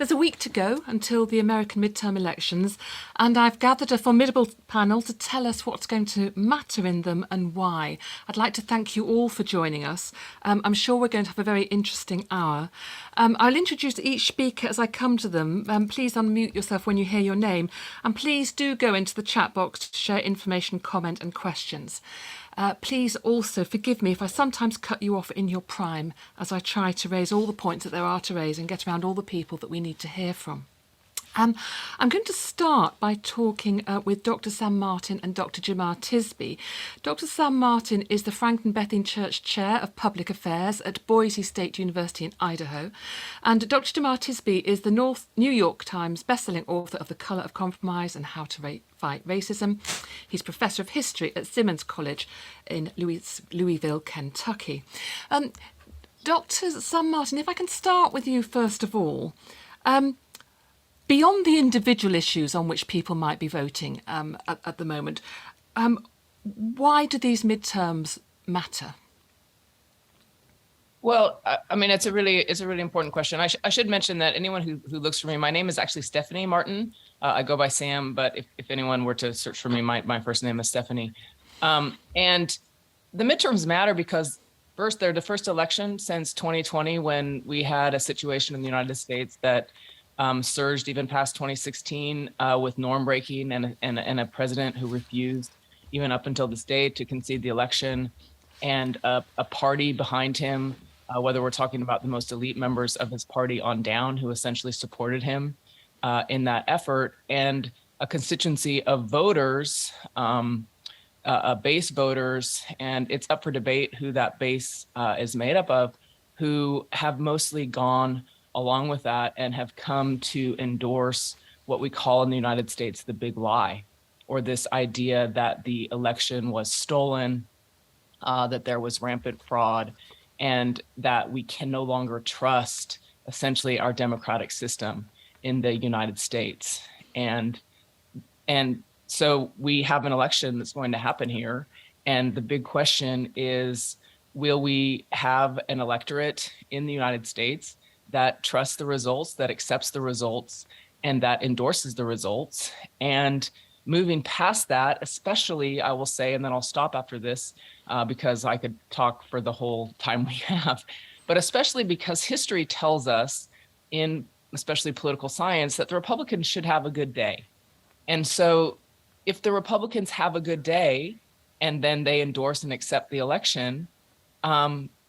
There's a week to go until the American midterm elections, and I've gathered a formidable panel to tell us what's going to matter in them and why. I'd like to thank you all for joining us. I'm sure we're going to have a very interesting hour. I'll introduce each speaker as I come to them. Please unmute yourself when you hear your name, and please do go into the chat box to share information, comment and questions. Please also forgive me if I sometimes cut you off in your prime as I try to raise all the points that there are to raise and get around all the people that we need to hear from. I'm going to start by talking with Dr. Sam Martin and Dr. Jamar Tisby. Dr. Sam Martin is the Franklin Bethune Church Chair of Public Affairs at Boise State University in Idaho. And Dr. Jamar Tisby is the New York Times bestselling author of The Colour of Compromise and How to Fight Racism. He's Professor of History at Simmons College in Louisville, Kentucky. Dr. Sam Martin, if I can start with you first of all. Beyond the individual issues on which people might be voting at the moment, why do these midterms matter? Well, I mean, it's a really important question. I should mention that anyone who looks for me, my name is actually Stephanie Martin. I go by Sam, but if anyone were to search for me, my first name is Stephanie. And the midterms matter because first, they're the first election since 2020 when we had a situation in the United States that surged even past 2016 with norm breaking and a president who refused even up until this day to concede the election, and a party behind him, whether we're talking about the most elite members of his party on down, who essentially supported him in that effort, and a constituency of voters, base voters, and it's up for debate who that base is made up of, who have mostly gone along with that and have come to endorse what we call in the United States the big lie, or this idea that the election was stolen, that there was rampant fraud, and that we can no longer trust essentially our democratic system in the United States. And so we have an election that's going to happen here. And the big question is, will we have an electorate in the United States that trusts the results, that accepts the results, and that endorses the results? And moving past that, especially, I will say, and then I'll stop after this because I could talk for the whole time we have, but especially because history tells us, in especially political science, that the Republicans should have a good day. And so if the Republicans have a good day and then they endorse and accept the election,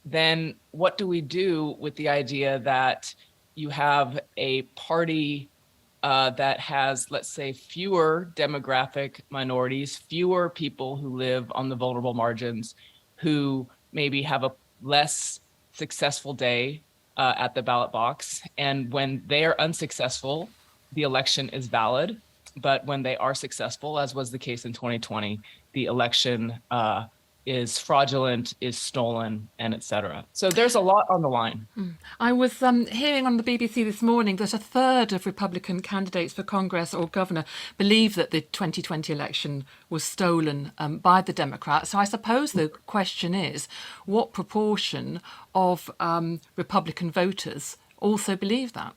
then what do we do with the idea that you have a party that has, let's say, fewer demographic minorities, fewer people who live on the vulnerable margins, who maybe have a less successful day at the ballot box. And when they are unsuccessful, the election is valid. But when they are successful, as was the case in 2020, the election is fraudulent, is stolen, and etc. So there's a lot on the line. I was hearing on the BBC this morning that a third of Republican candidates for Congress or governor believe that the 2020 election was stolen by the Democrats. So I suppose the question is, what proportion of Republican voters also believe that?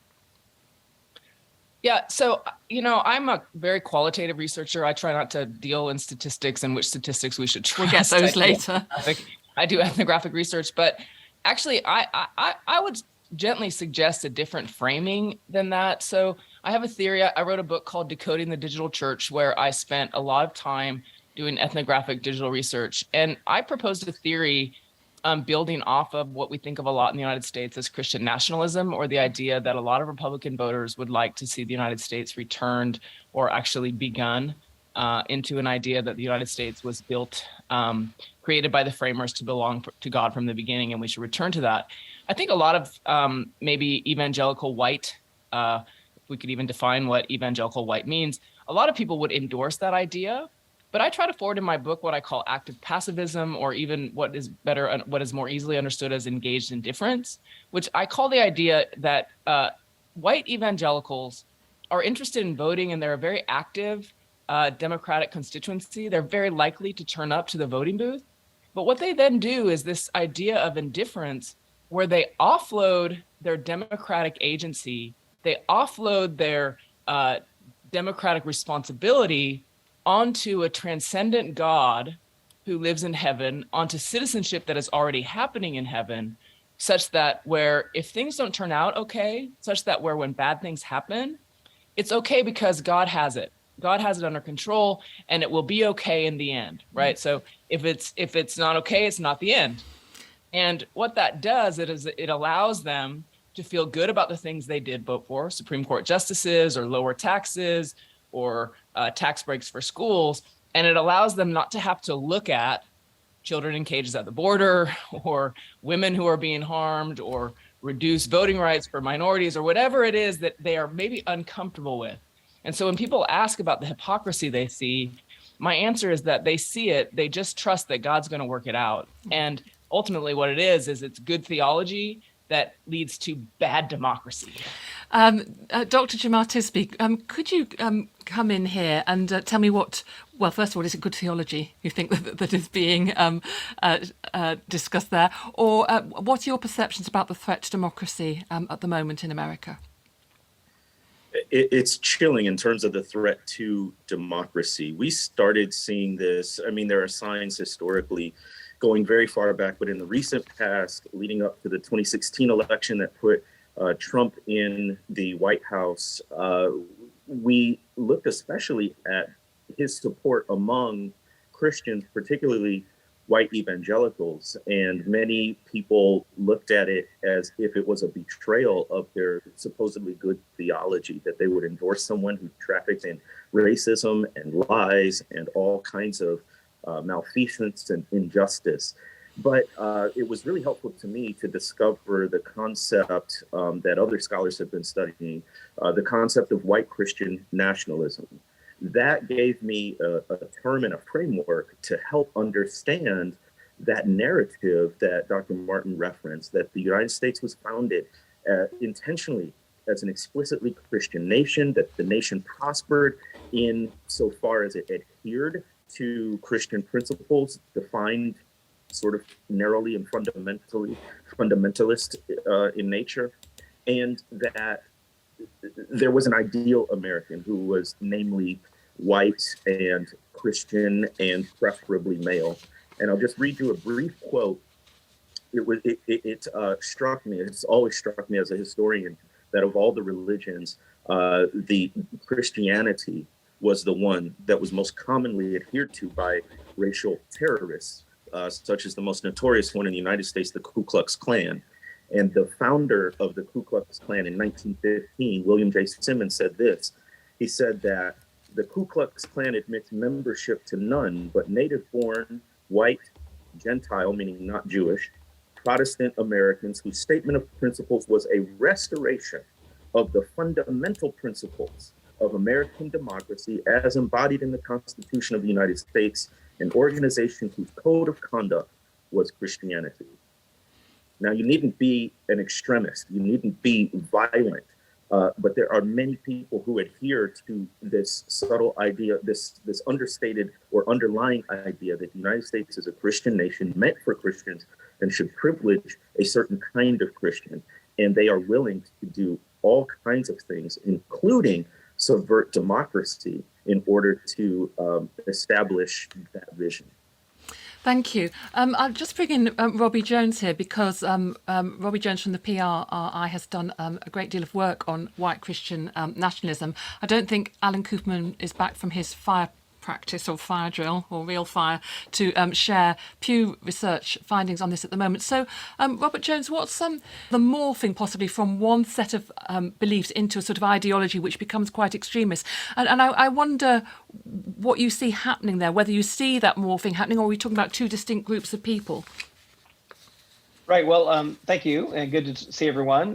Yeah, so, I'm a very qualitative researcher. I try not to deal in statistics and which statistics we should trust. We'll get those later. I do ethnographic research, but actually, I would gently suggest a different framing than that. So I have a theory. I wrote a book called Decoding the Digital Church, where I spent a lot of time doing ethnographic digital research. And I proposed a theory building off of what we think of a lot in the United States as Christian nationalism, or the idea that a lot of Republican voters would like to see the United States returned or actually begun into an idea that the United States was built, created by the framers to belong to God from the beginning, and we should return to that. I think a lot of maybe evangelical white, if we could even define what evangelical white means, a lot of people would endorse that idea. But I try to forward in my book what I call active passivism, or even what is more easily understood as engaged indifference, which I call the idea that white evangelicals are interested in voting, and they're a very active Democratic constituency. They're very likely to turn up to the voting booth. But what they then do is this idea of indifference, where they offload their democratic agency, they offload their democratic responsibility onto a transcendent God who lives in heaven, onto citizenship that is already happening in heaven, such that where if things don't turn out okay, such that where when bad things happen, it's okay because God has it. God has it under control, and it will be okay in the end, right? So if it's not okay, it's not the end. And what that does is it allows them to feel good about the things they did vote for, Supreme Court justices or lower taxes or tax breaks for schools. And it allows them not to have to look at children in cages at the border or women who are being harmed or reduce voting rights for minorities or whatever it is that they are maybe uncomfortable with. And so when people ask about the hypocrisy they see, my answer is that they see it, they just trust that God's going to work it out. And ultimately what it is it's good theology that leads to bad democracy. Dr. Jamar Tisby, could you come in here and tell me well, first of all, is it good theology you think that is being discussed there? Or what are your perceptions about the threat to democracy at the moment in America? It's chilling in terms of the threat to democracy. We started seeing this. I mean, there are signs historically going very far back, but in the recent past, leading up to the 2016 election that put Trump in the White House, we looked especially at his support among Christians, particularly white evangelicals, and many people looked at it as if it was a betrayal of their supposedly good theology, that they would endorse someone who trafficked in racism and lies and all kinds of malfeasance and injustice. But it was really helpful to me to discover the concept that other scholars have been studying, the concept of white Christian nationalism. That gave me a term and a framework to help understand that narrative that Dr. Martin referenced, that the United States was founded intentionally as an explicitly Christian nation, that the nation prospered in so far as it adhered to Christian principles defined sort of narrowly and fundamentalist in nature, and that there was an ideal American who was namely white and Christian and preferably male. And I'll just read you a brief quote. It struck me, it's always struck me as a historian, that of all the religions, the Christianity was the one that was most commonly adhered to by racial terrorists, such as the most notorious one in the United States, the Ku Klux Klan. And the founder of the Ku Klux Klan in 1915, William J. Simmons, said this. He said that the Ku Klux Klan admits membership to none but native-born, white, Gentile, meaning not Jewish, Protestant Americans whose statement of principles was a restoration of the fundamental principles of American democracy as embodied in the Constitution of the United States, an organization whose code of conduct was Christianity. Now, you needn't be an extremist, you needn't be violent, but there are many people who adhere to this subtle idea, this understated or underlying idea that the United States is a Christian nation meant for Christians and should privilege a certain kind of Christian. And they are willing to do all kinds of things, including subvert democracy, in order to establish that vision. Thank you. I'll just bring in Robbie Jones here because Robbie Jones from the PRI has done a great deal of work on white Christian nationalism. I don't think Alan Cooperman is back from his fire practice or fire drill or real fire to share Pew Research findings on this at the moment. So, Robert Jones, what's the morphing possibly from one set of beliefs into a sort of ideology which becomes quite extremist? And I wonder what you see happening there, whether you see that morphing happening or are we talking about two distinct groups of people? Right. Well, thank you, and good to see everyone.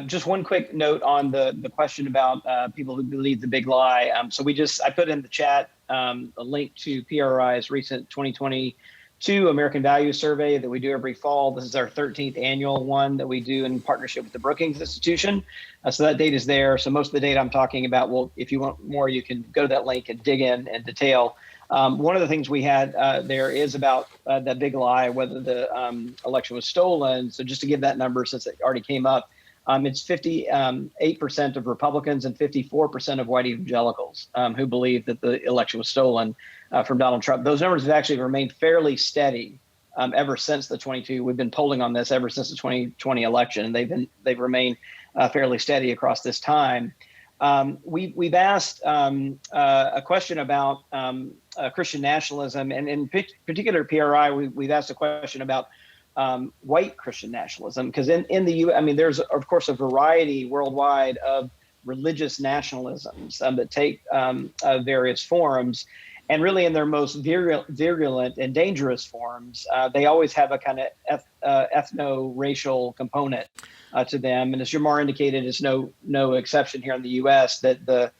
Just one quick note on the question about people who believe the big lie. So I put in the chat a link to PRI's recent 2022 American Values Survey that we do every fall. This is our 13th annual one that we do in partnership with the Brookings Institution. So that data is there. So most of the data I'm talking about, well, if you want more, you can go to that link and dig in detail. One of the things we had there is about that big lie, whether the election was stolen. So just to give that number, since it already came up, It's 58% of Republicans and 54% of white evangelicals who believe that the election was stolen from Donald Trump. Those numbers have actually remained fairly steady ever since the 22. We've been polling on this ever since the 2020 election, and they've remained fairly steady across this time. We've asked a question about Christian nationalism, and in particular PRI, we've asked a question about white Christian nationalism, because in the U.S., I mean, there's of course a variety worldwide of religious nationalisms that take various forms, and really in their most virulent and dangerous forms, they always have a kind of ethno-racial component to them. And as Jamar indicated, it's no exception here in the U.S. that the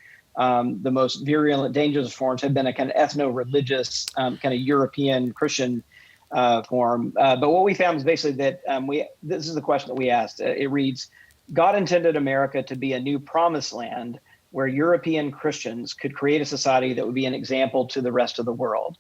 most virulent, dangerous forms have been a kind of ethno-religious, kind of European Christian form. But what we found is basically that this is the question that we asked. It reads, God intended America to be a new promised land where European Christians could create a society that would be an example to the rest of the world.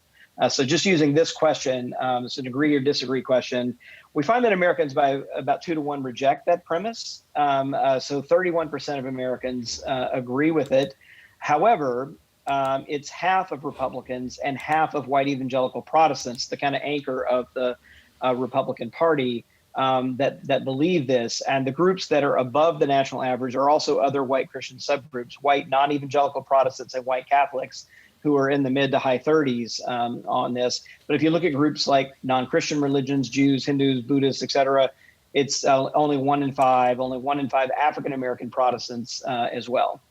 So just using this question, it's an agree or disagree question. We find that Americans by about 2-to-1 reject that premise. So 31% of Americans agree with it. However, it's half of Republicans and half of white evangelical Protestants, the kind of anchor of the Republican Party, that believe this. And the groups that are above the national average are also other white Christian subgroups, white non-evangelical Protestants and white Catholics, who are in the mid to high 30s on this. But if you look at groups like non-Christian religions, Jews, Hindus, Buddhists, etc., it's only 1 in 5 African-American Protestants as well.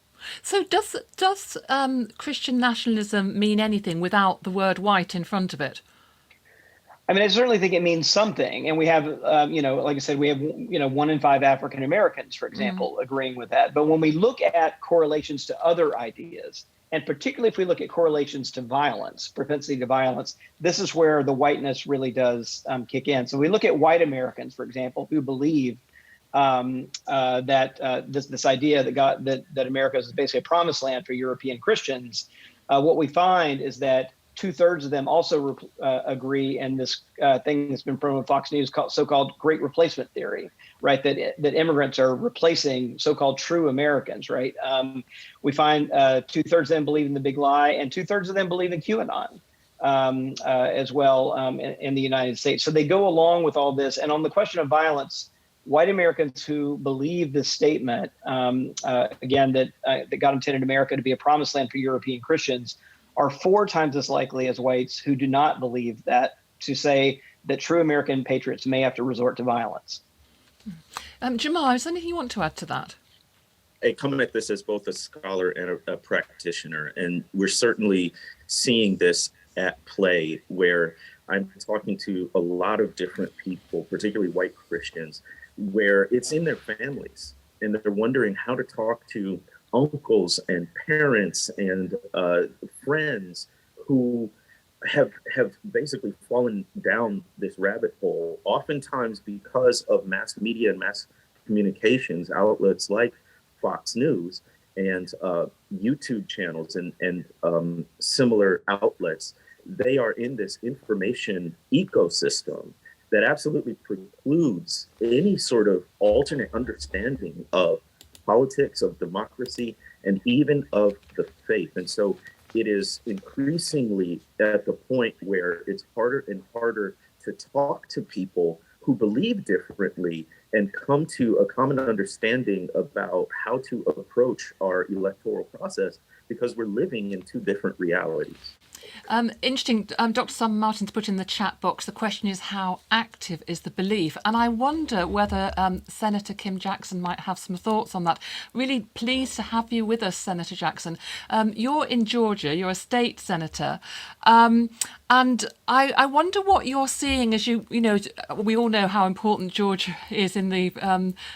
So does Christian nationalism mean anything without the word white in front of it? I mean, I certainly think it means something. And we have, like I said, we have, 1 in 5 African Americans, for example, agreeing with that. But when we look at correlations to other ideas, and particularly if we look at correlations to violence, propensity to violence, this is where the whiteness really does kick in. So we look at white Americans, for example, who believe that this idea that America is basically a promised land for European Christians. What we find is that 2/3 of them also agree in this thing that's been promoted on Fox News, called so-called Great Replacement Theory, right? That immigrants are replacing so-called true Americans, right? We find 2/3 of them believe in the big lie, and 2/3 of them believe in QAnon as well in the United States. So they go along with all this. And on the question of violence, white Americans who believe this statement, again, that God intended America to be a promised land for European Christians, are 4 times as likely as whites who do not believe that, to say that true American patriots may have to resort to violence. Jamar, is there anything you want to add to that? Hey, coming at this as both a scholar and a practitioner, and we're certainly seeing this at play, where I'm talking to a lot of different people, particularly white Christians, where it's in their families, and they're wondering how to talk to uncles and parents and friends who have basically fallen down this rabbit hole, oftentimes because of mass media and mass communications outlets like Fox News and YouTube channels and similar outlets. They are in this information ecosystem that absolutely precludes any sort of alternate understanding of politics, of democracy, and even of the faith. And so it is increasingly at the point where it's harder and harder to talk to people who believe differently and come to a common understanding about how to approach our electoral process, because we're living in 2 different realities. Interesting. Dr. Sam Martin's put in the chat box, the question is, how active is the belief? And I wonder whether Senator Kim Jackson might have some thoughts on that. Really pleased to have you with us, Senator Jackson. You're in Georgia, you're a state senator. And I wonder what you're seeing as we all know how important Georgia is in the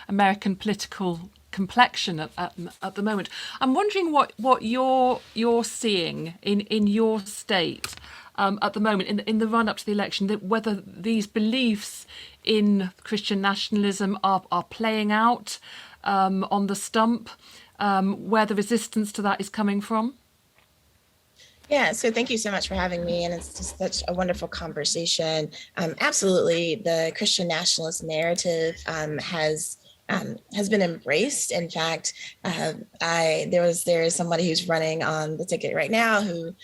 American political complexion at the moment. I'm wondering what you're seeing in your state at the moment in the run up to the election, that whether these beliefs in Christian nationalism are playing out on the stump, where the resistance to that is coming from. Yeah, so thank you so much for having me, and it's just such a wonderful conversation. Absolutely, the Christian nationalist narrative has has been embraced. In fact, there is somebody who's running on the ticket right now who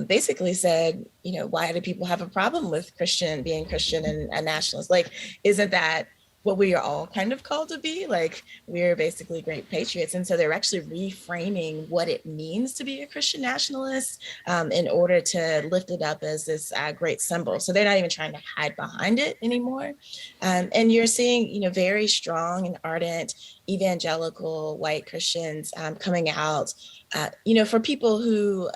basically said, why do people have a problem with being Christian and a nationalist? Like, isn't that what we are all kind of called to be? Like, we're basically great patriots. And so they're actually reframing what it means to be a Christian nationalist in order to lift it up as this great symbol. So they're not even trying to hide behind it anymore. And you're seeing, very strong and ardent evangelical white Christians coming out, for people who,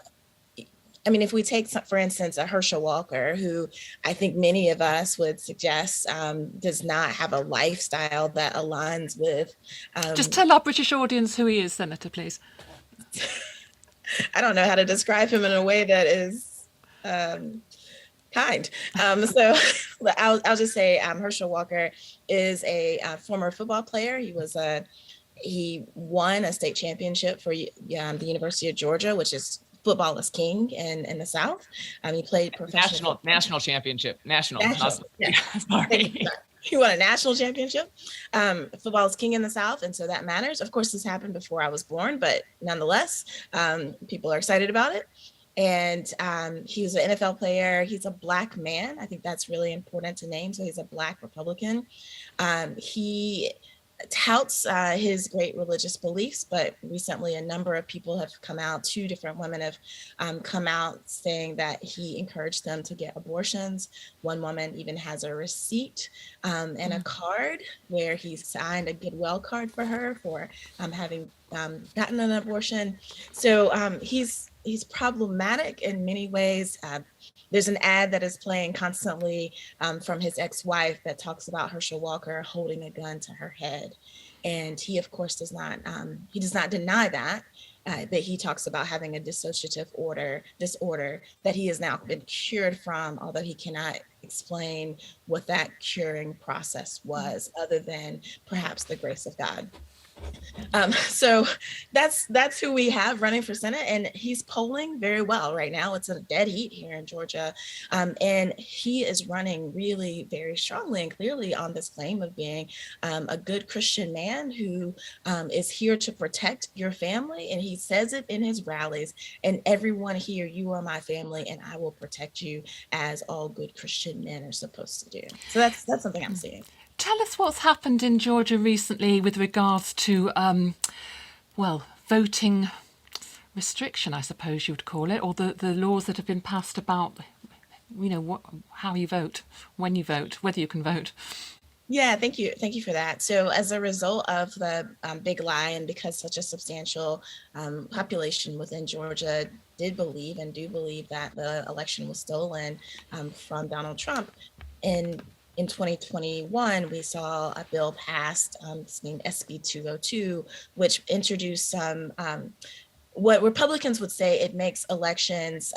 if we take, for instance, a Herschel Walker, who I think many of us would suggest does not have a lifestyle that aligns with. Just tell our British audience who he is, Senator, please. I don't know how to describe him in a way that is kind. So I'll just say Herschel Walker is a former football player. He won a state championship for the University of Georgia, which is football is king in the South. He played professional national championship. National. Yeah. Sorry. He won a national championship. Football is king in the South, and so that matters. Of course, this happened before I was born, but nonetheless, people are excited about it. And he was an NFL player. He's a Black man. I think that's really important to name. So he's a Black Republican. He touts his great religious beliefs, but recently a number of people have come out, 2 different women have come out saying that he encouraged them to get abortions. One woman even has a receipt and a card where he signed a Goodwill card for her for having gotten an abortion. So he's problematic in many ways. There's an ad that is playing constantly from his ex-wife that talks about Herschel Walker holding a gun to her head. And he, of course, does not deny that, but he talks about having a dissociative disorder that he has now been cured from, although he cannot explain what that curing process was other than perhaps the grace of God. So that's who we have running for Senate, and he's polling very well right now. It's a dead heat here in Georgia, and he is running really very strongly and clearly on this claim of being a good Christian man who is here to protect your family, and he says it in his rallies. And everyone here, you are my family, and I will protect you as all good Christian men are supposed to do. So that's something I'm seeing. Tell us what's happened in Georgia recently with regards to, voting restriction, I suppose you would call it, or the laws that have been passed about, how you vote, when you vote, whether you can vote. Yeah, thank you. Thank you for that. So as a result of the big lie, and because such a substantial population within Georgia did believe and do believe that the election was stolen from Donald Trump, in 2021, we saw a bill passed, it's named SB 202, which introduced some, what Republicans would say, it makes elections,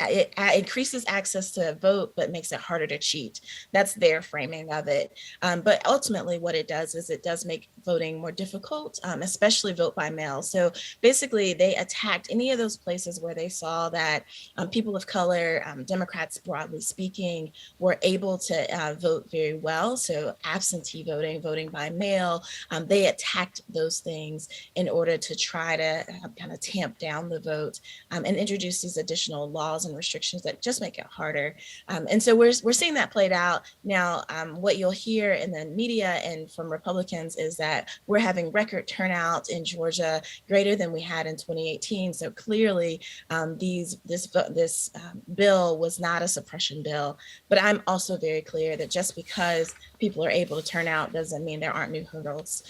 it increases access to vote, but makes it harder to cheat. That's their framing of it. But ultimately what it does is it does make voting more difficult, especially vote by mail. So basically they attacked any of those places where they saw that people of color, Democrats broadly speaking, were able to vote very well. So absentee voting, voting by mail, they attacked those things in order to try to kind of tamp down the vote and introduce these additional laws and restrictions that just make it harder. And so we're seeing that played out. Now, what you'll hear in the media and from Republicans is that we're having record turnout in Georgia, greater than we had in 2018. So clearly this bill was not a suppression bill. But I'm also very clear that just because people are able to turn out doesn't mean there aren't new hurdles.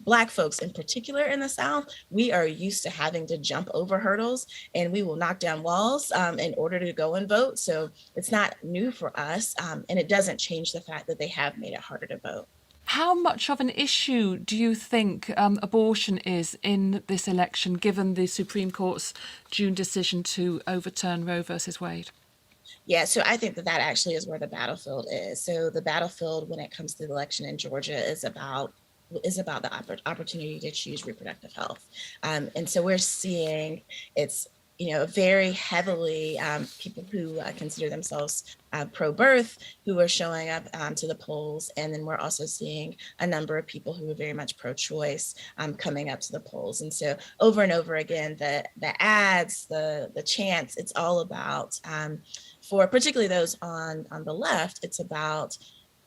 Black folks in particular in the South, we are used to having to jump over hurdles, and we will knock down walls in order to go and vote. So it's not new for us, and it doesn't change the fact that they have made it harder to vote. How much of an issue do you think abortion is in this election, given the Supreme Court's June decision to overturn Roe versus Wade? Yeah, so I think that actually is where the battlefield is. So the battlefield when it comes to the election in Georgia is about the opportunity to choose reproductive health. And so we're seeing it's very heavily people who consider themselves pro-birth who are showing up to the polls. And then we're also seeing a number of people who are very much pro-choice coming up to the polls. And so over and over again, the ads, the chants, it's all about, for particularly those on the left, it's about,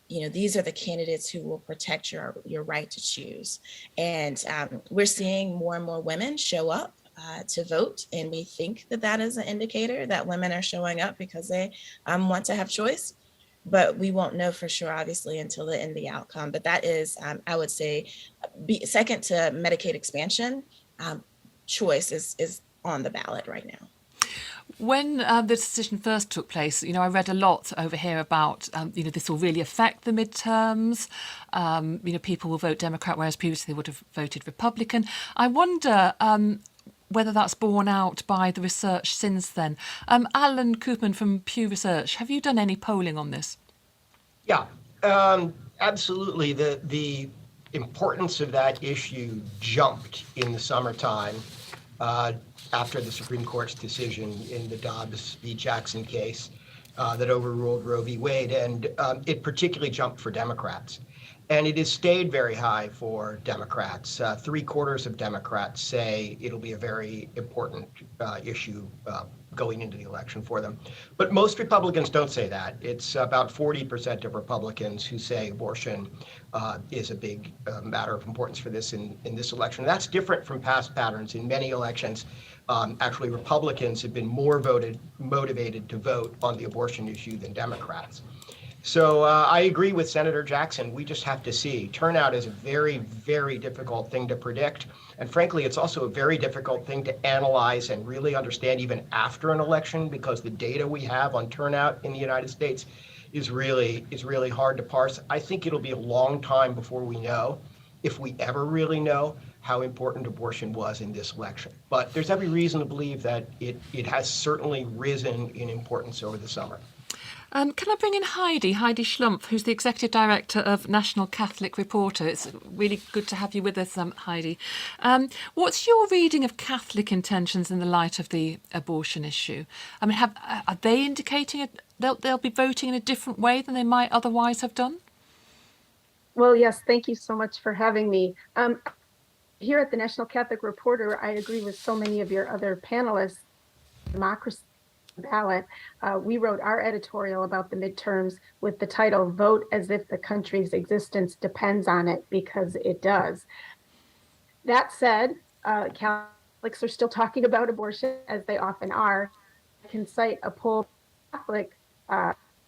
these are the candidates who will protect your right to choose. And we're seeing more and more women show up to vote. And we think that is an indicator that women are showing up because they want to have choice. But we won't know for sure, obviously, until the end of the outcome. But that is, I would say, second to Medicaid expansion, choice is on the ballot right now. When the decision first took place, I read a lot over here about, this will really affect the midterms. People will vote Democrat, whereas previously they would have voted Republican. I wonder whether that's borne out by the research since then. Alan Cooperman from Pew Research, have you done any polling on this? Yeah, absolutely. The importance of that issue jumped in the summertime after the Supreme Court's decision in the Dobbs v. Jackson case that overruled Roe v. Wade, and it particularly jumped for Democrats. And it has stayed very high for Democrats. 3/4 of Democrats say it'll be a very important issue going into the election for them. But most Republicans don't say that. It's about 40% of Republicans who say abortion is a big matter of importance for this in this election. That's different from past patterns. In many elections, actually Republicans have been more motivated to vote on the abortion issue than Democrats. So I agree with Senator Jackson. We just have to see. Turnout is a very, very difficult thing to predict. And frankly, it's also a very difficult thing to analyze and really understand even after an election, because the data we have on turnout in the United States is really hard to parse. I think it'll be a long time before we know, if we ever really know, how important abortion was in this election. But there's every reason to believe that it has certainly risen in importance over the summer. Can I bring in Heidi Schlumpf, who's the Executive Director of National Catholic Reporter? It's really good to have you with us, Heidi. What's your reading of Catholic intentions in the light of the abortion issue? I mean, are they indicating they'll be voting in a different way than they might otherwise have done? Well, yes, thank you so much for having me. Here at the National Catholic Reporter, I agree with so many of your other panelists. Democracy ballot, we wrote our editorial about the midterms with the title, "Vote as if the country's existence depends on it," because it does. That said, Catholics are still talking about abortion, as they often are. I can cite a poll Catholic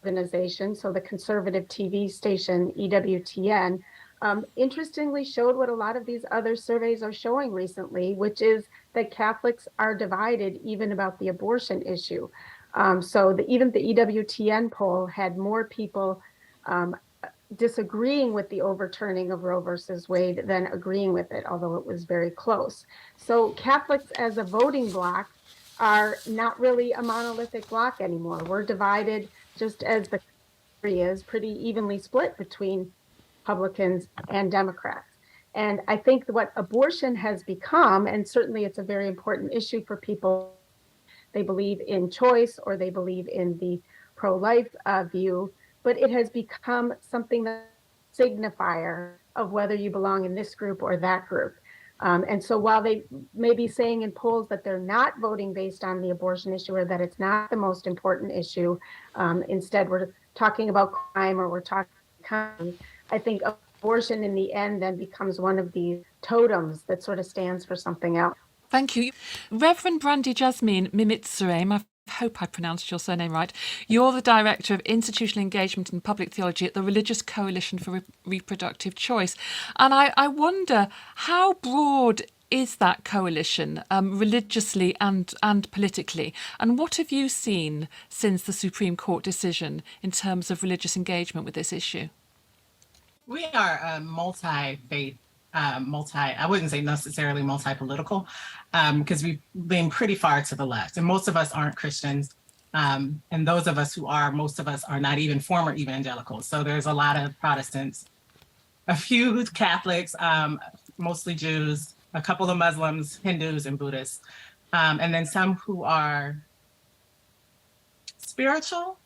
organization, so the conservative TV station EWTN, interestingly showed what a lot of these other surveys are showing recently, which is that Catholics are divided even about the abortion issue. So even the EWTN poll had more people disagreeing with the overturning of Roe versus Wade than agreeing with it, although it was very close. So Catholics as a voting bloc are not really a monolithic bloc anymore. We're divided, just as the country is, pretty evenly split between Republicans and Democrats. And I think what abortion has become, and certainly it's a very important issue for people, they believe in choice or they believe in the pro-life view, but it has become something that's a signifier of whether you belong in this group or that group. And so while they may be saying in polls that they're not voting based on the abortion issue or that it's not the most important issue, instead we're talking about crime or we're talking economy, I think abortion in the end then becomes one of these totems that sort of stands for something else. Thank you. Reverend Brandy Jasmine Mimitzerem, I hope I pronounced your surname right. You're the Director of Institutional Engagement in Public Theology at the Religious Coalition for Reproductive Choice. And I wonder, how broad is that coalition religiously and politically? And what have you seen since the Supreme Court decision in terms of religious engagement with this issue? We are multi-faith, I wouldn't say necessarily multi-political, because we've been pretty far to the left, and most of us aren't Christians. And those of us who are, most of us are not even former evangelicals. So there's a lot of Protestants, a few Catholics, mostly Jews, a couple of Muslims, Hindus, and Buddhists. and then some who are spiritual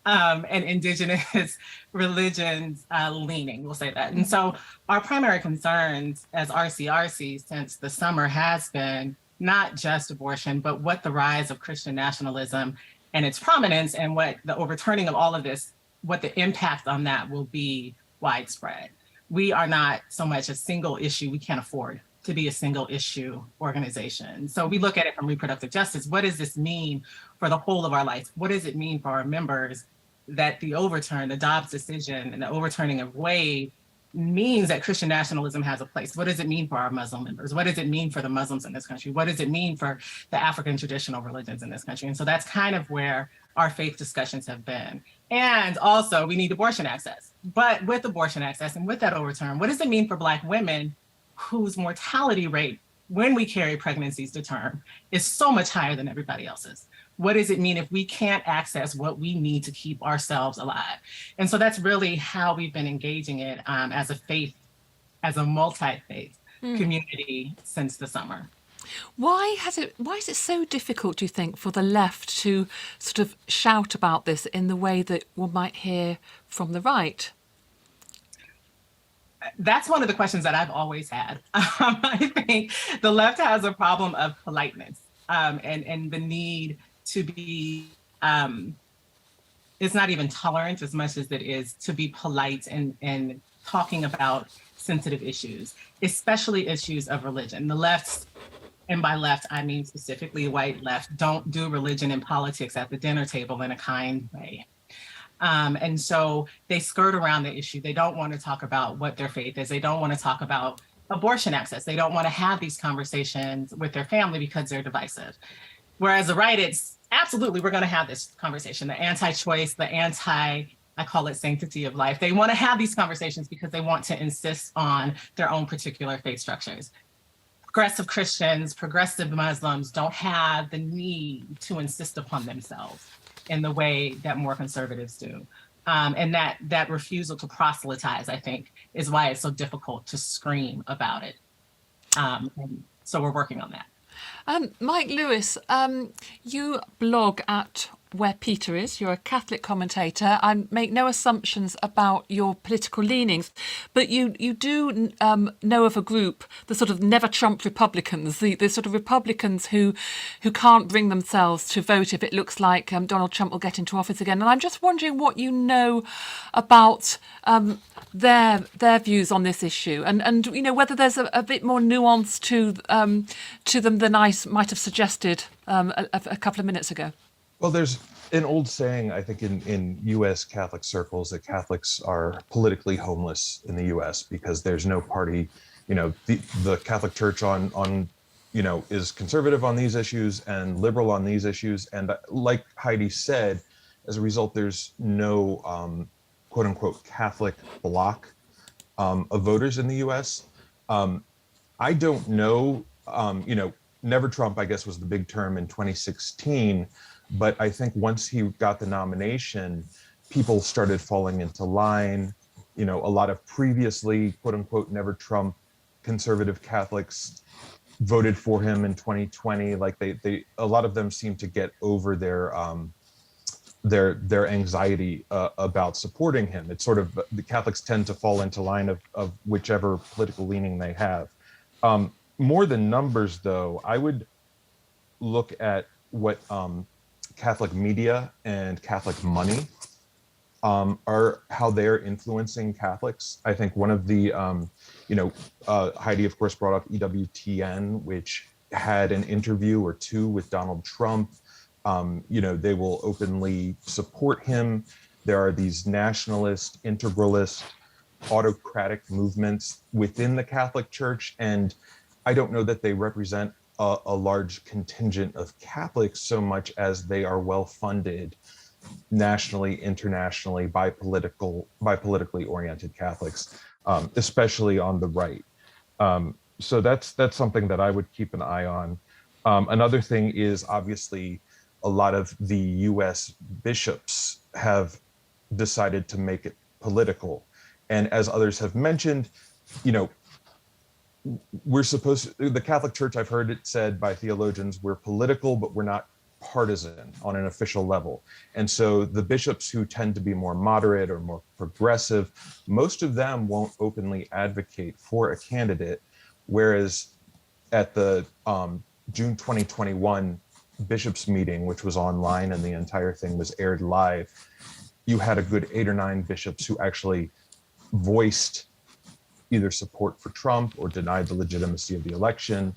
and indigenous religions leaning, we'll say that. And so our primary concerns as RCRC since the summer has been not just abortion, but what the rise of Christian nationalism and its prominence and what the overturning of all of this, what the impact on that will be widespread. We are not so much a single issue, we can't afford to be a single issue organization. So we look at it from reproductive justice. What does this mean for the whole of our life? What does it mean for our members that the overturn, the Dobbs decision and the overturning of Wade means that Christian nationalism has a place? What does it mean for our Muslim members? What does it mean for the Muslims in this country? What does it mean for the African traditional religions in this country? And so that's kind of where our faith discussions have been. And also we need abortion access. But with abortion access and with that overturn, what does it mean for Black women whose mortality rate when we carry pregnancies to term is so much higher than everybody else's? What does it mean if we can't access what we need to keep ourselves alive? And so that's really how we've been engaging it as a faith, as a multi-faith community since the summer. Why is it so difficult, do you think, for the left to sort of shout about this in the way that one might hear from the right? That's one of the questions that I've always had. I think the left has a problem of politeness and the need to be, it's not even tolerant as much as it is to be polite and talking about sensitive issues, especially issues of religion. The left, and by left, I mean specifically white left, don't do religion and politics at the dinner table in a kind way. And so they skirt around the issue. They don't want to talk about what their faith is. They don't want to talk about abortion access. They don't want to have these conversations with their family because they're divisive. Whereas the right, it's absolutely, we're going to have this conversation. The anti-choice, the I call it sanctity of life. They want to have these conversations because they want to insist on their own particular faith structures. Progressive Christians, progressive Muslims don't have the need to insist upon themselves in the way that more conservatives do. And that refusal to proselytize, I think, is why it's so difficult to scream about it. And so we're working on that. Mike Lewis, you blog at Where Peter Is. You're a Catholic commentator. I make no assumptions about your political leanings, but you do know of a group, the sort of never Trump Republicans, the sort of Republicans who can't bring themselves to vote if it looks like Donald Trump will get into office again. And I'm just wondering what you know about their views on this issue, and you know whether there's a bit more nuance to them than I might have suggested a couple of minutes ago. Well, there's an old saying, I think, in U.S. Catholic circles that Catholics are politically homeless in the U.S. because there's no party. You know, the Catholic Church on is conservative on these issues and liberal on these issues, and like Heidi said, as a result, there's no quote unquote Catholic bloc of voters in the U.S. I don't know. Never Trump, I guess, was the big term in 2016. But I think once he got the nomination, people started falling into line. You know, a lot of previously, quote unquote, never Trump conservative Catholics voted for him in 2020. Like a lot of them seem to get over their anxiety about supporting him. It's sort of, the Catholics tend to fall into line of whichever political leaning they have. More than numbers, though, I would look at what Catholic media and Catholic money are, how they're influencing Catholics. I think one of the, Heidi, of course, brought up EWTN, which had an interview or two with Donald Trump. They will openly support him. There are these nationalist, integralist, autocratic movements within the Catholic Church, and I don't know that they represent a large contingent of Catholics so much as they are well funded nationally, internationally by politically oriented Catholics, especially on the right. So that's something that I would keep an eye on. Another thing is obviously a lot of the US bishops have decided to make it political. And as others have mentioned, the Catholic Church, I've heard it said by theologians, we're political, but we're not partisan on an official level. And so the bishops who tend to be more moderate or more progressive, most of them won't openly advocate for a candidate, whereas at the June 2021 bishops meeting, which was online and the entire thing was aired live, you had a good 8 or 9 bishops who actually voiced either support for Trump or denied the legitimacy of the election.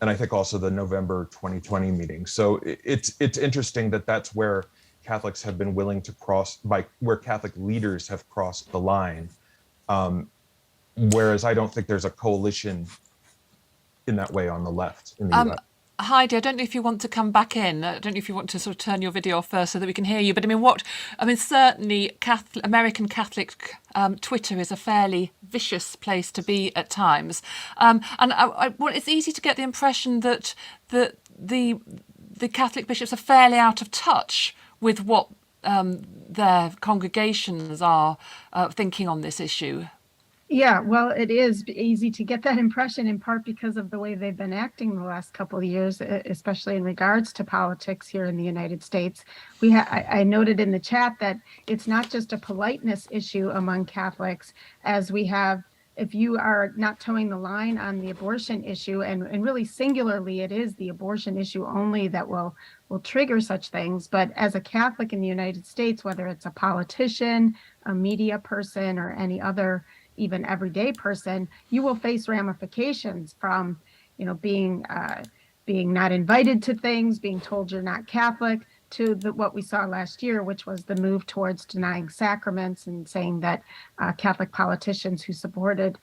And I think also the November 2020 meeting. So it's interesting that that's where Catholics have been willing to cross, where Catholic leaders have crossed the line. Whereas I don't think there's a coalition in that way on the left in the US. Heidi, I don't know if you want to come back in. I don't know if you want to sort of turn your video off first so that we can hear you. But certainly American Catholic Twitter is a fairly vicious place to be at times. It's easy to get the impression that the Catholic bishops are fairly out of touch with what their congregations are thinking on this issue. Yeah, well, it is easy to get that impression, in part because of the way they've been acting the last couple of years, especially in regards to politics here in the United States. I noted in the chat that it's not just a politeness issue among Catholics, as we have, if you are not towing the line on the abortion issue, and really singularly, it is the abortion issue only that will trigger such things. But as a Catholic in the United States, whether it's a politician, a media person, or any other even everyday person, you will face ramifications from, being not invited to things, being told you're not Catholic, to what we saw last year, which was the move towards denying sacraments and saying that Catholic politicians who supported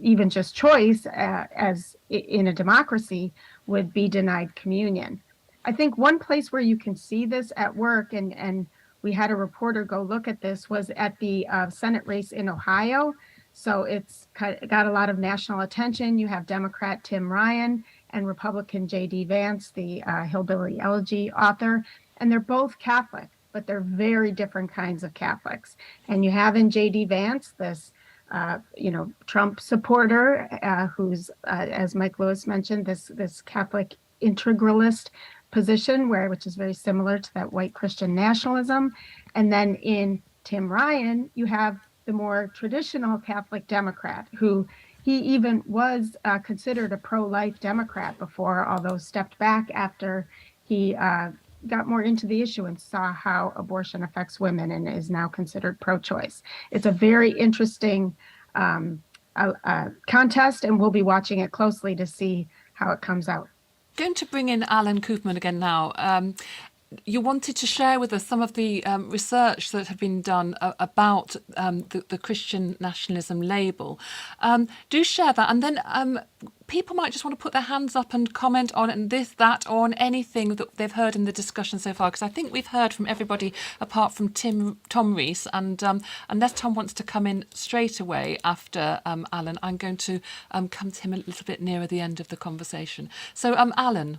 even just choice as in a democracy would be denied communion. I think one place where you can see this at work, and we had a reporter go look at this, was at the Senate race in Ohio. So it's got a lot of national attention. You have Democrat Tim Ryan and Republican J.D. Vance, the Hillbilly Elegy author, and they're both Catholic, but they're very different kinds of Catholics. And you have in J.D. Vance this, Trump supporter who's, as Mike Lewis mentioned, this Catholic integralist position, which is very similar to that white Christian nationalism. And then in Tim Ryan, you have the more traditional Catholic Democrat, who he even was considered a pro-life Democrat before, although stepped back after he got more into the issue and saw how abortion affects women and is now considered pro-choice. It's a very interesting contest, and we'll be watching it closely to see how it comes out. Going to bring in Alan Cooperman again now. You wanted to share with us some of the research that had been done about the Christian nationalism label. Do share that, and then people might just want to put their hands up and comment on this, that, or on anything that they've heard in the discussion so far, because I think we've heard from everybody apart from Tom Rees, and unless Tom wants to come in straight away after Alan, I'm going to come to him a little bit nearer the end of the conversation. So Alan.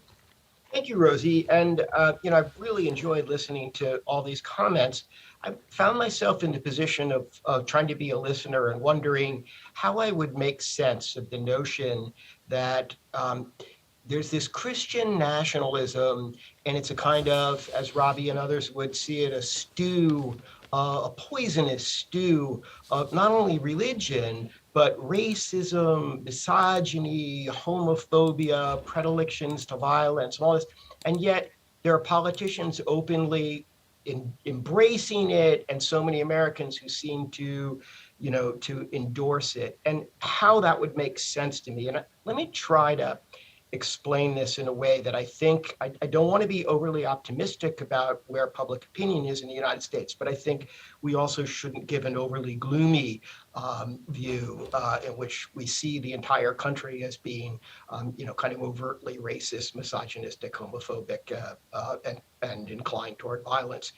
Thank you, Rosie. And, I've really enjoyed listening to all these comments. I found myself in the position of trying to be a listener and wondering how I would make sense of the notion that there's this Christian nationalism, and it's a kind of, as Robbie and others would see it, a stew, a poisonous stew of not only religion, but racism, misogyny, homophobia, predilections to violence, and all this. And yet there are politicians openly embracing it, and so many Americans who seem to, to endorse it, and how that would make sense to me. And let me try to explain this in a way that I think, I don't want to be overly optimistic about where public opinion is in the United States, but I think we also shouldn't give an overly gloomy view in which we see the entire country as being, kind of overtly racist, misogynistic, homophobic, and inclined toward violence.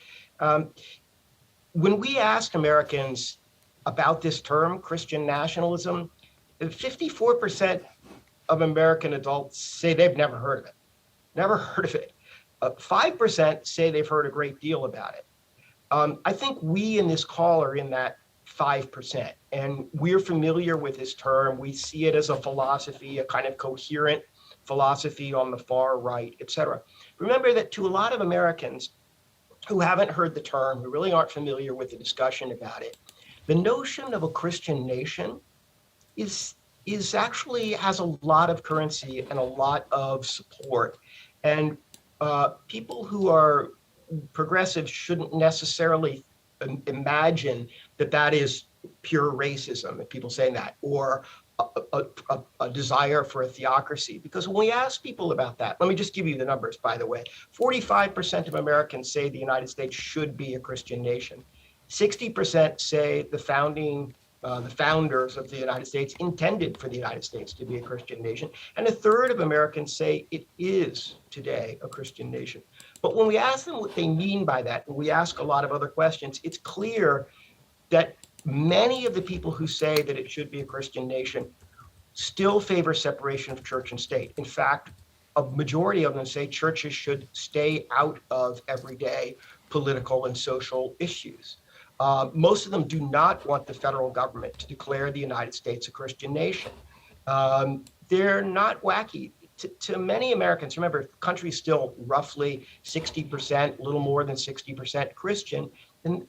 When we asked Americans about this term, Christian nationalism, 54% of American adults say they've never heard of it. Never heard of it. 5% say they've heard a great deal about it. I think we in this call are in that 5%. And we're familiar with this term. We see it as a philosophy, a kind of coherent philosophy on the far right, et cetera. Remember that to a lot of Americans who haven't heard the term, who really aren't familiar with the discussion about it, the notion of a Christian nation is actually has a lot of currency and a lot of support. And people who are progressive shouldn't necessarily imagine that that is pure racism, if people saying that, or a desire for a theocracy. Because when we ask people about that, let me just give you the numbers, by the way. 45% of Americans say the United States should be a Christian nation. 60% say the founders of the United States intended for the United States to be a Christian nation. And a third of Americans say it is today a Christian nation. But when we ask them what they mean by that, and we ask a lot of other questions, it's clear that many of the people who say that it should be a Christian nation still favor separation of church and state. In fact, a majority of them say churches should stay out of everyday political and social issues. Most of them do not want the federal government to declare the United States a Christian nation. They're not wacky. To many Americans, remember, the country's still roughly 60%, a little more than 60% Christian. And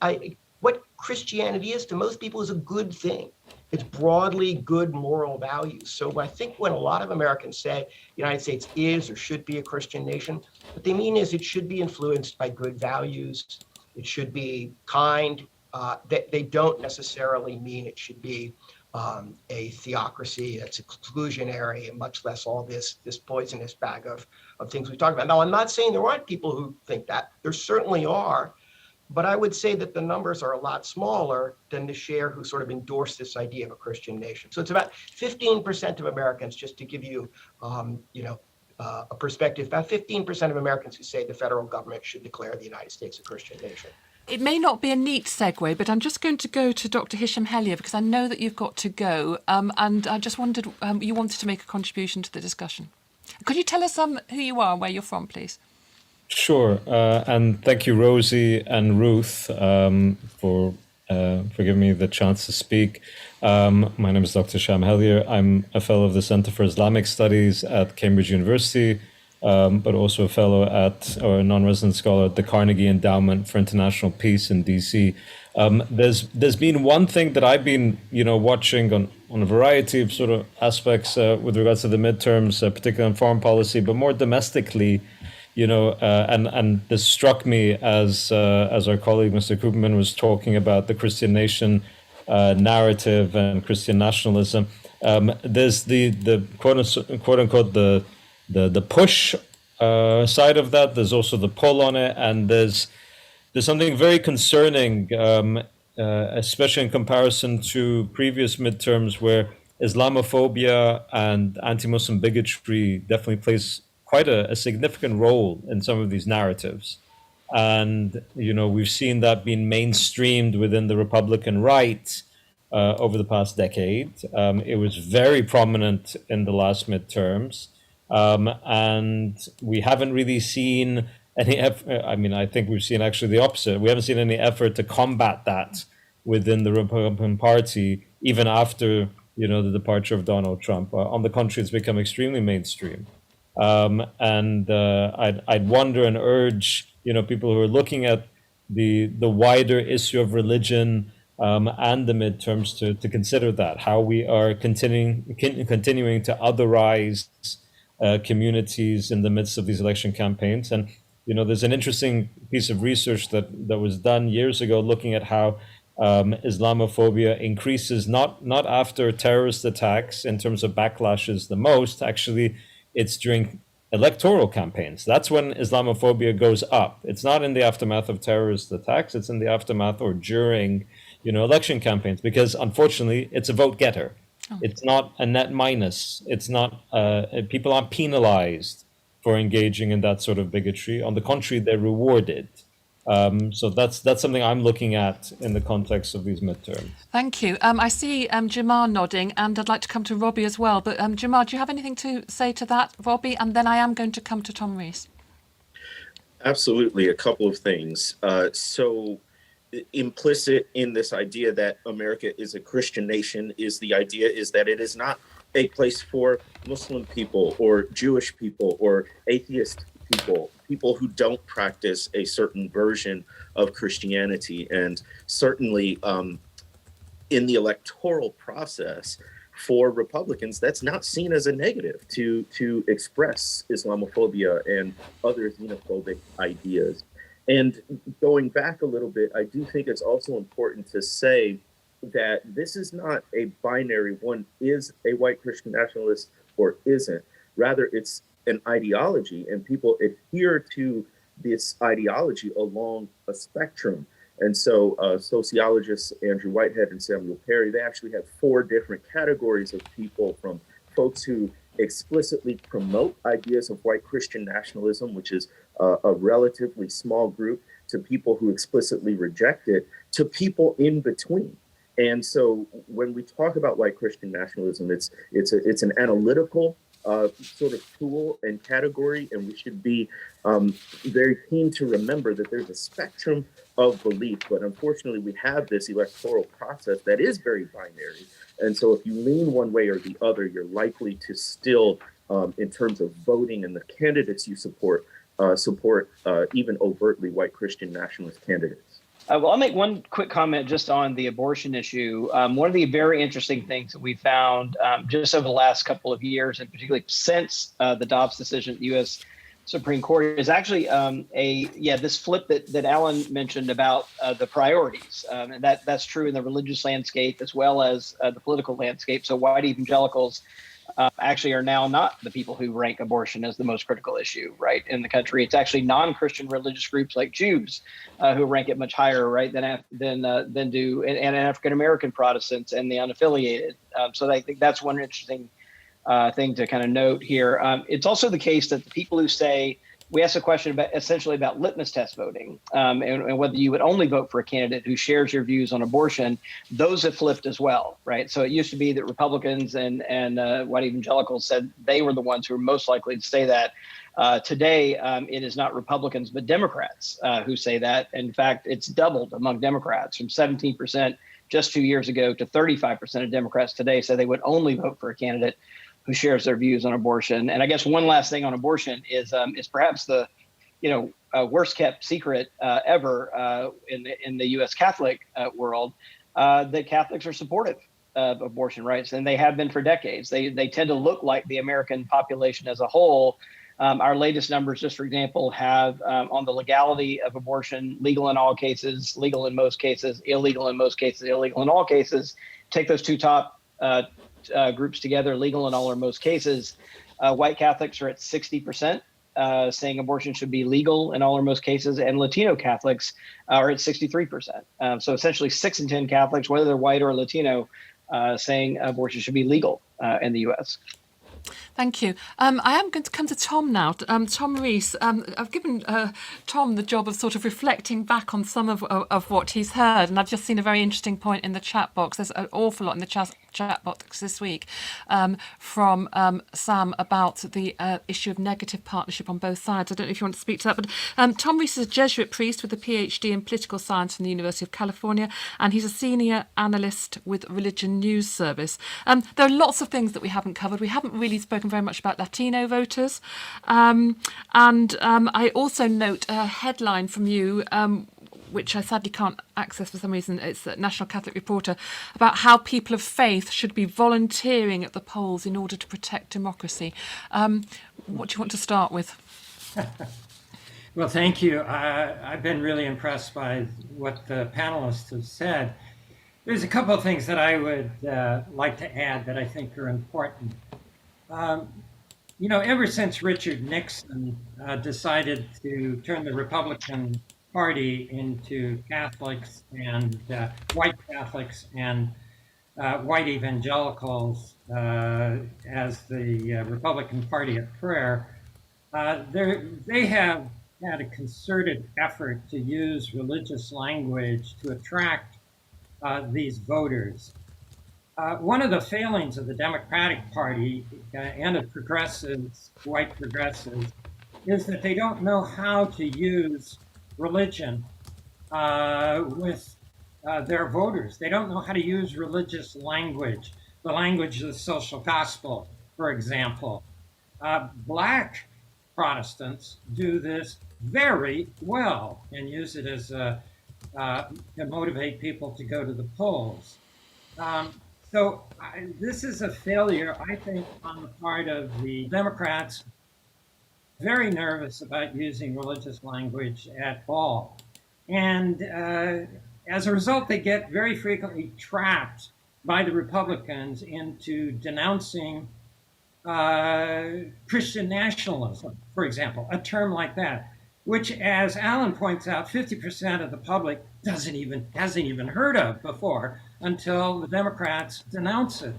what Christianity is to most people is a good thing. It's broadly good moral values. So I think when a lot of Americans say the United States is or should be a Christian nation, what they mean is it should be influenced by good values. It should be kind. They don't necessarily mean it should be a theocracy that's exclusionary, and much less all this poisonous bag of things we talked about. Now, I'm not saying there aren't people who think that. There certainly are. But I would say that the numbers are a lot smaller than the share who sort of endorse this idea of a Christian nation. So it's about 15% of Americans, just to give you, a perspective, about 15% of Americans who say the federal government should declare the United States a Christian nation. It may not be a neat segue, but I'm just going to go to Dr. Hisham Hellier because I know that you've got to go. And I just wondered, you wanted to make a contribution to the discussion. Could you tell us who you are and where you're from, please? Sure. And thank you, Rosie and Ruth, for giving me the chance to speak. My name is Dr. Hisham Hellier. I'm a fellow of the Center for Islamic Studies at Cambridge University, but also a fellow or a non-resident scholar at the Carnegie Endowment for International Peace in DC. There's been one thing that I've been, watching on a variety of sort of aspects with regards to the midterms, particularly on foreign policy, but more domestically, and this struck me as our colleague, Mr. Cooperman, was talking about the Christian nation narrative and Christian nationalism. There's the quote unquote the push side of that. There's also the pull on it, and there's something very concerning, especially in comparison to previous midterms, where Islamophobia and anti-Muslim bigotry definitely plays quite a significant role in some of these narratives. And, we've seen that being mainstreamed within the Republican right over the past decade. It was very prominent in the last midterms. And we haven't really seen any effort. I mean, I think we've seen actually the opposite. We haven't seen any effort to combat that within the Republican Party, even after, the departure of Donald Trump. On the contrary, it's become extremely mainstream. And I'd wonder and urge, people who are looking at the wider issue of religion and the midterms to consider that, how we are continuing to otherize communities in the midst of these election campaigns. And, there's an interesting piece of research that was done years ago looking at how Islamophobia increases not after terrorist attacks in terms of backlashes the most. Actually, it's during electoral campaigns. That's when Islamophobia goes up. It's not in the aftermath of terrorist attacks. It's in the aftermath or during, election campaigns, because unfortunately it's a vote getter. Oh. It's not a net minus. It's not, people aren't penalized for engaging in that sort of bigotry. On the contrary, they're rewarded. So that's something I'm looking at in the context of these midterms. Thank you. I see Jamar nodding, and I'd like to come to Robbie as well. But Jamar, do you have anything to say to that, Robbie? And then I am going to come to Tom Rees. Absolutely. A couple of things. So implicit in this idea that America is a Christian nation is the idea is that it is not a place for Muslim people or Jewish people or atheist people, people who don't practice a certain version of Christianity. And certainly in the electoral process for Republicans, that's not seen as a negative to express Islamophobia and other xenophobic ideas. And going back a little bit, I do think it's also important to say that this is not a binary one is a white Christian nationalist or isn't. Rather, it's an ideology, and people adhere to this ideology along a spectrum. And so sociologists Andrew Whitehead and Samuel Perry, they actually have 4 different categories of people, from folks who explicitly promote ideas of white Christian nationalism, which is a relatively small group, to people who explicitly reject it, to people in between. And so when we talk about white Christian nationalism, it's an analytical sort of tool and category, and we should be very keen to remember that there's a spectrum of belief, but unfortunately we have this electoral process that is very binary. And so if you lean one way or the other, you're likely to still, in terms of voting and the candidates you support even overtly white Christian nationalist candidates. Well, I'll make one quick comment just on the abortion issue. One of the very interesting things that we found just over the last couple of years, and particularly since the Dobbs decision at the U.S. Supreme Court, is actually this flip that Alan mentioned about the priorities. And that's true in the religious landscape as well as the political landscape. So white evangelicals actually are now not the people who rank abortion as the most critical issue, right, in the country. It's actually non-Christian religious groups like Jews who rank it much higher, right, than do and African-American Protestants and the unaffiliated. So I think that's one interesting thing to kind of note here. It's also the case that the people who say, we asked a question essentially about litmus test voting and whether you would only vote for a candidate who shares your views on abortion. Those have flipped as well, right? So it used to be that Republicans and white evangelicals said they were the ones who were most likely to say that. Today, it is not Republicans, but Democrats who say that. In fact, it's doubled among Democrats from 17% just 2 years ago to 35% of Democrats today say they would only vote for a candidate who shares their views on abortion. And I guess one last thing on abortion is perhaps the worst kept secret ever in the U.S. Catholic world, that Catholics are supportive of abortion rights, and they have been for decades. They tend to look like the American population as a whole. Our latest numbers, just for example, have on the legality of abortion, legal in all cases, legal in most cases, illegal in most cases, illegal in all cases. Take those two top groups together, legal in all or most cases. White Catholics are at 60%, saying abortion should be legal in all or most cases, and Latino Catholics are at 63%. So essentially 6 in 10 Catholics, whether they're white or Latino, saying abortion should be legal in the U.S. Thank you. I am going to come to Tom now. Tom Rees, I've given Tom the job of sort of reflecting back on some of what he's heard, and I've just seen a very interesting point in the chat box. There's an awful lot in the chat box this week from Sam about the issue of negative partnership on both sides. I don't know if you want to speak to that, but Tom Rees is a Jesuit priest with a PhD in political science from the University of California, and he's a senior analyst with Religion News Service. There are lots of things that we haven't covered. We haven't really spoken very much about Latino voters. And I also note a headline from you, which I sadly can't access for some reason. It's the National Catholic Reporter, about how people of faith should be volunteering at the polls in order to protect democracy. What do you want to start with? Well, thank you. I've been really impressed by what the panelists have said. There's a couple of things that I would like to add that I think are important. Ever since Richard Nixon decided to turn the Republican Party into Catholics and white Catholics and white evangelicals as the Republican Party of prayer, they have had a concerted effort to use religious language to attract these voters. One of the failings of the Democratic Party and of progressives, white progressives, is that they don't know how to use religion with their voters. They don't know how to use religious language, the language of the social gospel, for example. Black Protestants do this very well and use it as to motivate people to go to the polls. This is a failure, I think, on the part of the Democrats. Very nervous about using religious language at all. And as a result, they get very frequently trapped by the Republicans into denouncing Christian nationalism, for example, a term like that, which, as Alan points out, 50% of the public hasn't even heard of before until the Democrats denounce it.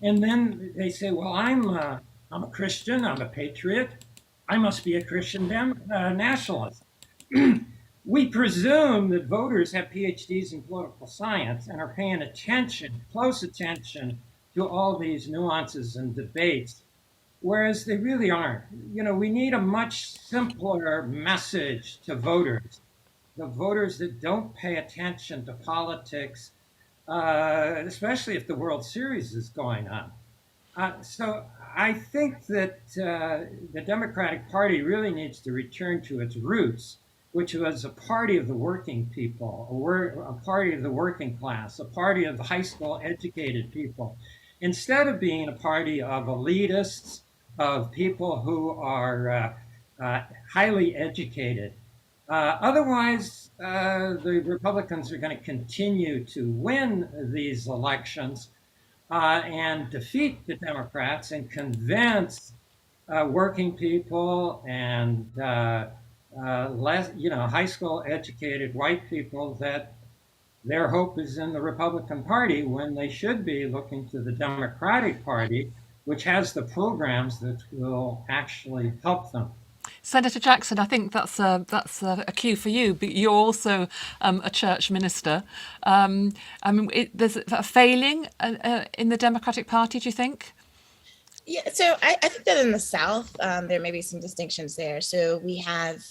And then they say, well, I'm a Christian, I'm a patriot, I must be a Christian nationalist. We presume that voters have PhDs in political science and are paying close attention to all these nuances and debates, whereas they really aren't. We need a much simpler message to voters, the voters that don't pay attention to politics, especially if the World Series is going on. So I think that the Democratic Party really needs to return to its roots, which was a party of the working people, a party of the working class, a party of the high school educated people, instead of being a party of elitists, of people who are highly educated. Otherwise, the Republicans are going to continue to win these elections and defeat the Democrats and convince working people and less, high school educated white people that their hope is in the Republican Party when they should be looking to the Democratic Party, which has the programs that will actually help them. Senator Jackson, I think that's a cue for you, but you're also a church minister. There's a failing in the Democratic Party, do you think? Yeah, so I think that in the South, there may be some distinctions there. So we have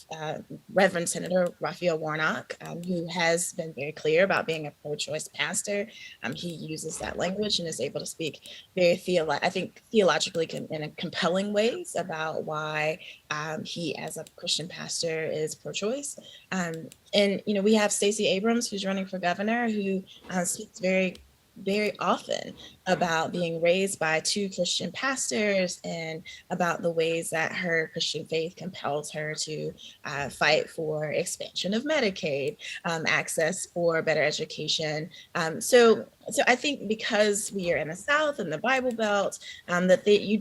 Reverend Senator Raphael Warnock, who has been very clear about being a pro-choice pastor. He uses that language and is able to speak very theologically in compelling ways about why he, as a Christian pastor, is pro-choice. And we have Stacey Abrams, who's running for governor, who speaks very often about being raised by two Christian pastors and about the ways that her Christian faith compels her to fight for expansion of Medicaid, access for better education. So I think because we are in the South and the Bible Belt, that you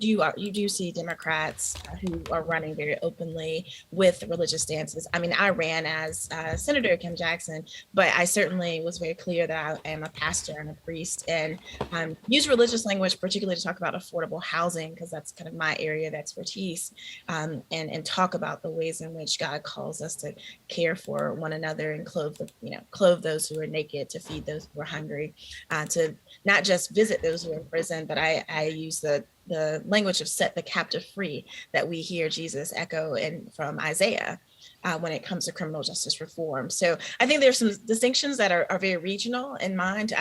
do see Democrats who are running very openly with religious stances. I mean, I ran as Senator Kim Jackson, but I certainly was very clear that I am a pastor and a priest, and use religious language, particularly to talk about affordable housing, because that's kind of my area of expertise, and talk about the ways in which God calls us to care for one another and clothe those who are naked, to feed those who are hungry, to not just visit those who are in prison, but I use the language of set the captive free that we hear Jesus echo from Isaiah when it comes to criminal justice reform. So I think there's some distinctions that are very regional in mind,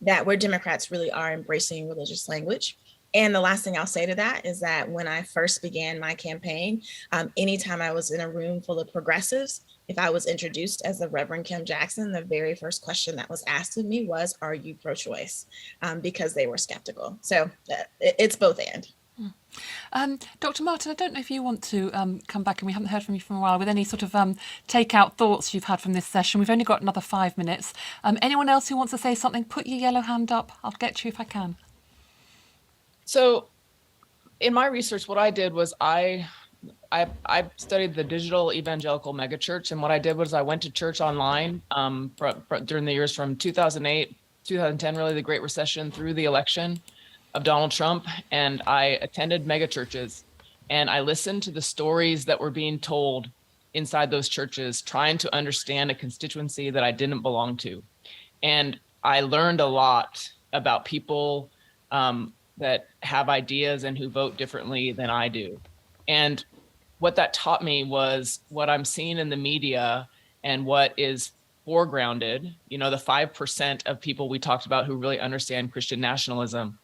that where Democrats really are embracing religious language. And the last thing I'll say to that is that when I first began my campaign, anytime I was in a room full of progressives, if I was introduced as the Reverend Kim Jackson, the very first question that was asked of me was, "Are you pro-choice?" Because they were skeptical. So it's both and. Dr. Martin, I don't know if you want to come back, and we haven't heard from you for a while, with any sort of take-out thoughts you've had from this session. We've only got another 5 minutes. Anyone else who wants to say something, put your yellow hand up. I'll get to you if I can. So in my research, what I did was I studied the digital evangelical megachurch, and what I did was I went to church online during the years from 2008, 2010, really the Great Recession, through the election of Donald Trump, and I attended megachurches, and I listened to the stories that were being told inside those churches, trying to understand a constituency that I didn't belong to. And I learned a lot about people that have ideas and who vote differently than I do. And what that taught me was what I'm seeing in the media and what is foregrounded, the 5% of people we talked about who really understand Christian nationalism,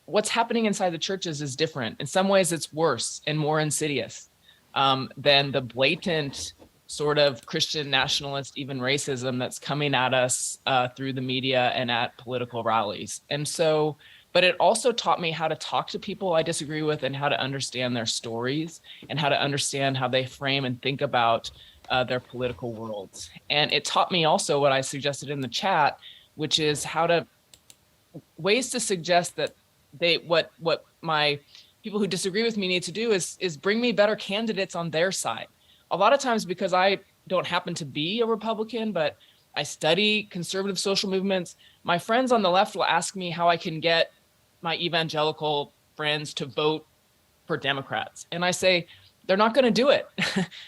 what's happening inside the churches is different. In some ways, it's worse and more insidious than the blatant sort of Christian nationalist, even racism that's coming at us through the media and at political rallies. And so, but it also taught me how to talk to people I disagree with and how to understand their stories and how to understand how they frame and think about their political worlds. And it taught me also what I suggested in the chat, which is ways to suggest that what my people who disagree with me need to do is bring me better candidates on their side. A lot of times, because I don't happen to be a Republican, but I study conservative social movements, my friends on the left will ask me how I can get my evangelical friends to vote for Democrats. And I say, they're not going to do it.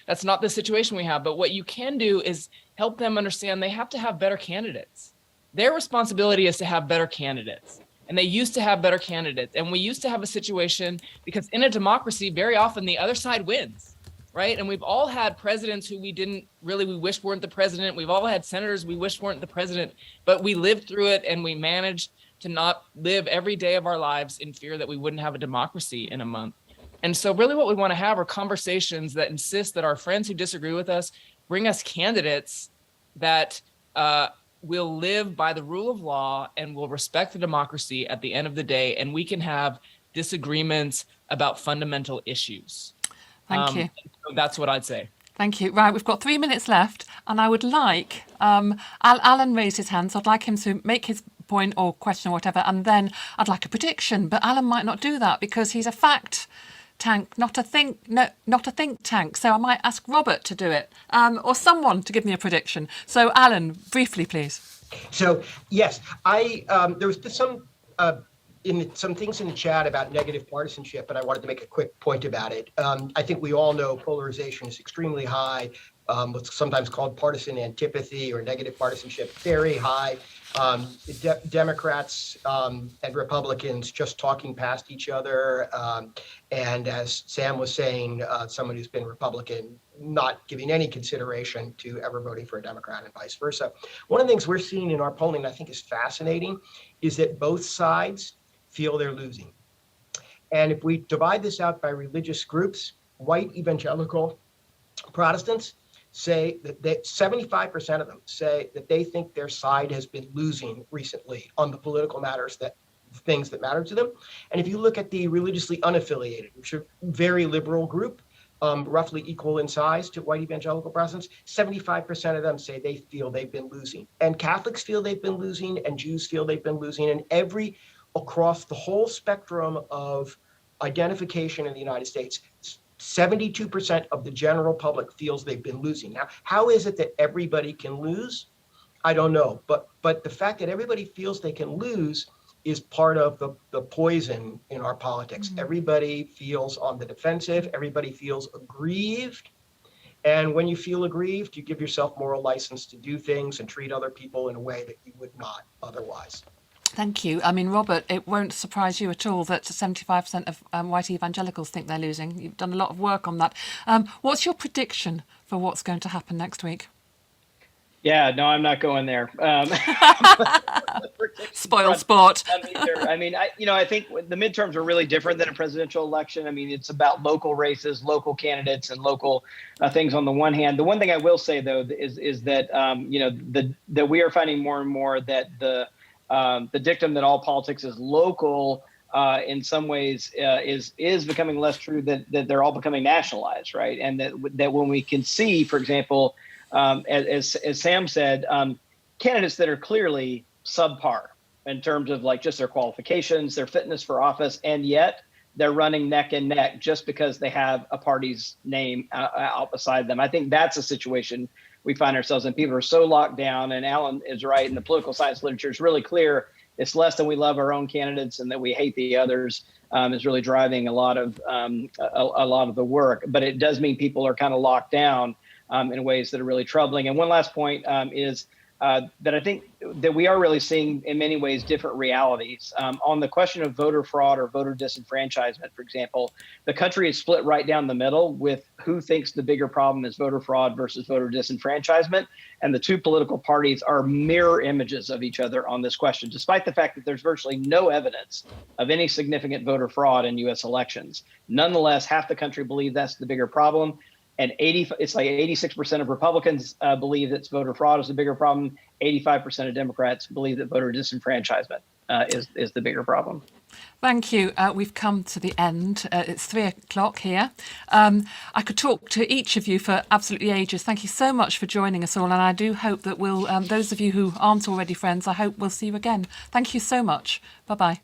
That's not the situation we have. But what you can do is help them understand they have to have better candidates. Their responsibility is to have better candidates. And they used to have better candidates. And we used to have a situation, because in a democracy, very often the other side wins, right? And we've all had presidents who we wished weren't the president. We've all had senators we wished weren't the president, but we lived through it and we managed to not live every day of our lives in fear that we wouldn't have a democracy in a month. And so really what we want to have are conversations that insist that our friends who disagree with us bring us candidates that will live by the rule of law and will respect the democracy at the end of the day. And we can have disagreements about fundamental issues. Thank you. So that's what I'd say. Thank you. Right, we've got 3 minutes left, and I would like, Alan raised his hand, so I'd like him to make his point or question or whatever, and then I'd like a prediction. But Alan might not do that because he's a fact tank, not a think tank. So I might ask Robert to do it, or someone to give me a prediction. So Alan, briefly, please. So yes, there was some things in the chat about negative partisanship, but I wanted to make a quick point about it. I think we all know polarization is extremely high. What's sometimes called partisan antipathy or negative partisanship, very high. Democrats and Republicans just talking past each other. And as Sam was saying, someone who's been Republican, not giving any consideration to ever voting for a Democrat and vice versa. One of the things we're seeing in our polling that I think is fascinating is that both sides feel they're losing. And if we divide this out by religious groups, white evangelical Protestants say that 75% of them say that they think their side has been losing recently on the political things that matter to them. And if you look at the religiously unaffiliated, which are a very liberal group, roughly equal in size to white evangelical Protestants, 75% of them say they feel they've been losing. And Catholics feel they've been losing, and Jews feel they've been losing, and across the whole spectrum of identification in the United States, 72% of the general public feels they've been losing. Now, how is it that everybody can lose? I don't know. But the fact that everybody feels they can lose is part of the poison in our politics. Mm-hmm. Everybody feels on the defensive. Everybody feels aggrieved. And when you feel aggrieved, you give yourself moral license to do things and treat other people in a way that you would not otherwise. Thank you. I mean, Robert, it won't surprise you at all that 75% of white evangelicals think they're losing. You've done a lot of work on that. What's your prediction for what's going to happen next week? Yeah, no, I'm not going there. Spoil sport. I mean, I think the midterms are really different than a presidential election. I mean, it's about local races, local candidates, and local things on the one hand. The one thing I will say, though, is that, that we are finding more and more that the dictum that all politics is local in some ways is becoming less true, that they're all becoming nationalized, right? And that when we can see, for example, as Sam said, candidates that are clearly subpar in terms of like just their qualifications, their fitness for office, and yet they're running neck and neck just because they have a party's name out beside them. I think that's a situation we find ourselves in. People are so locked down, and Alan is right, and the political science literature is really clear. It's less than we love our own candidates and that we hate the others is really driving a lot of the work. But it does mean people are kind of locked down in ways that are really troubling. And one last point is that I think that we are really seeing in many ways different realities. On the question of voter fraud or voter disenfranchisement, for example, the country is split right down the middle with who thinks the bigger problem is voter fraud versus voter disenfranchisement. And the two political parties are mirror images of each other on this question, despite the fact that there's virtually no evidence of any significant voter fraud in US elections. Nonetheless, half the country believe that's the bigger problem. And it's like 86% of Republicans believe that voter fraud is the bigger problem. 85% of Democrats believe that voter disenfranchisement is the bigger problem. Thank you. We've come to the end. It's 3:00 here. I could talk to each of you for absolutely ages. Thank you so much for joining us all. And I do hope that those of you who aren't already friends, I hope we'll see you again. Thank you so much. Bye-bye.